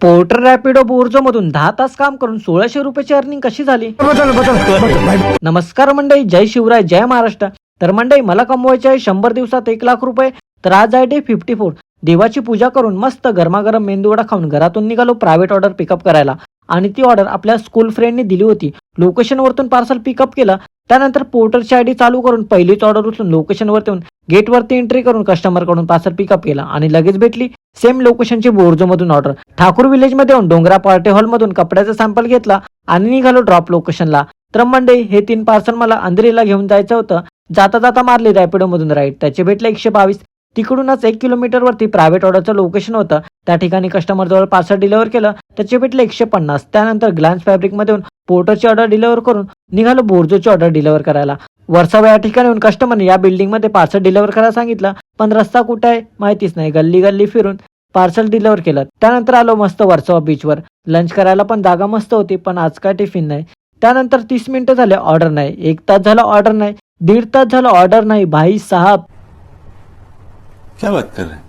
Porter Rapido बोर्जो मधून 10 तास काम करून 1600 रुपयाची अर्निंग कशी झाली? नमस्कार मंडळी, जय शिवराय, जय महाराष्ट्र. तर मंडळी, मला कमवायचे आहे 100 दिवसात 1 लाख रुपये. तर आज आहे डे 54. देवाची पूजा करून मस्त गरमागरम मेंदूवडा खाऊन घरातून निघालो प्रायव्हेट ऑर्डर पिकअप करायला. आणि ती ऑर्डर आपल्या स्कूल फ्रेंडने दिली होती. लोकेशन वरतून पार्सल पिकअप केलं. त्यानंतर पोर्टरची आयडी चालू करून पहिलीच ऑर्डर उचलून लोकेशन वरती गेट वरती एंट्री करून कस्टमर कडून पार्सल पिकअप केला आणि लगेच भेटली सेम लोकेशनची बोर्जो मधून ऑर्डर. ठाकूर विलेज मध्ये येऊन डोंगरा पार्टी हॉल मधून कपड्याचा सॅम्पल घेतला आणि निघालो ड्रॉप लोकेशनला. तर मंडळी, हे 3 पार्सल मला अंधेरीला घेऊन जायचं होतं. जाता जाता मारली रॅपिडो मधून राईड. त्याचे भेटले 122. तिकडूनच 1 किलोमीटर वरती प्रायव्हेट ऑर्डरचं लोकेशन होतं. त्या ठिकाणी कस्टमर जवळ पार्सल डिलिव्हर केलं. त्याचे भेटले 150. त्यानंतर ग्लॅन्स फॅब्रिक मध्ये येऊन पोर्टरची ऑर्डर डिलिव्हर करून निघालो बोर्जोची ऑर्डर डिलिव्हर करायला. वर्षाव या ठिकाणी येऊन कस्टमरने या बिल्डिंग मध्ये पार्सल डिलिव्हर करायला सांगितलं, पण रस्ता कुठे आहे माहितीच नाही. गल्ली गल्ली फिरून पार्सल डिलिव्हर केलं. त्यानंतर आलो मस्त वर्सोवा बीचवर. लंच करायला पण जागा मस्त होती, पण आज काय टिफिन नाही. त्यानंतर 30 मिनिटं झाले ऑर्डर नाही, 1 तास झाला ऑर्डर नाही, 1.5 तास झाला ऑर्डर नाही. भाई साहब, क्या बात कर रहे हैं?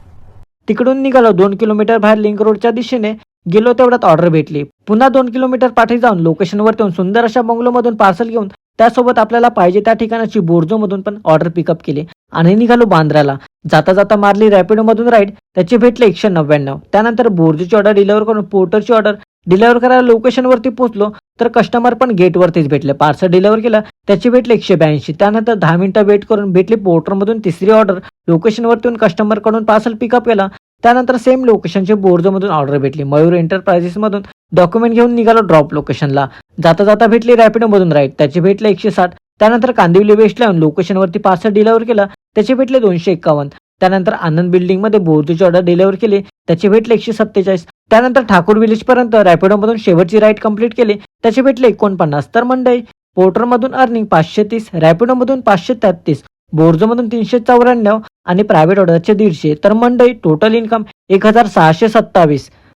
तिकडून निघालो 2 किलोमीटर बाहेर लिंक रोडच्या दिशेने. गेलो तेवढ्यात ऑर्डर भेटली. पुन्हा 2 किलोमीटर पाठी जाऊन लोकेशनवर येऊन सुंदर अशा बंगलो मधून पार्सल घेऊन त्यासोबत आपल्याला पाहिजे त्या ठिकाणाची बोर्जो मधून पण ऑर्डर पिकअप केली आणि निघालो बांद्र्याला. जाता जाता मारली रॅपिडो मधून राईड. त्याचे भेटले 199. त्यानंतर बोर्जोची ऑर्डर डिलिव्हर करून पोर्टरची ऑर्डर डिलिव्हर करायला लोकेशन वरती पोहोचलो तर कस्टमर पण गेट वरतीच भेटले. पार्सल डिलिव्हर केलं. त्याचे भेटले 182. त्यानंतर 10 मिनिटं वेट करून भेटली पोर्टर मधून तिसरी ऑर्डर. लोकेशन वरती येऊन कस्टमर कडून पार्सल पिकअप केला. त्यानंतर सेम लोकेशनची बोर्जो मधून ऑर्डर भेटली. मयूर एंटरप्राइजेस मधून डॉक्युमेंट घेऊन निघालो ड्रॉप लोकेशनला. जाता जाता भेटली रॅपिडो मधून राईड. त्याचे भेटले 160. त्यानंतर कांदिवली वेस्टला येऊन लोकेशन वरती पार्सल डिलिव्हर केलं. त्याचे भेटले 251. त्यानंतर आनंद बिल्डिंग मध्ये बोर्जोची ऑर्डर डिलिव्हर केली. त्याचे भेटले 147. त्यानंतर ठाकूर विलेज पर्यंत रॅपिडो मधून शेवटची राईड कंप्लीट केली. त्याचे भेटले 49. तर मंडळी, पोर्टर मधून अर्निंग 530, रॅपिडो मधून 533, बोर्जो मधून 394 आणि प्रायव्हेट ऑर्डरचे 150. तर मंडळी, टोटल इन्कम 1627.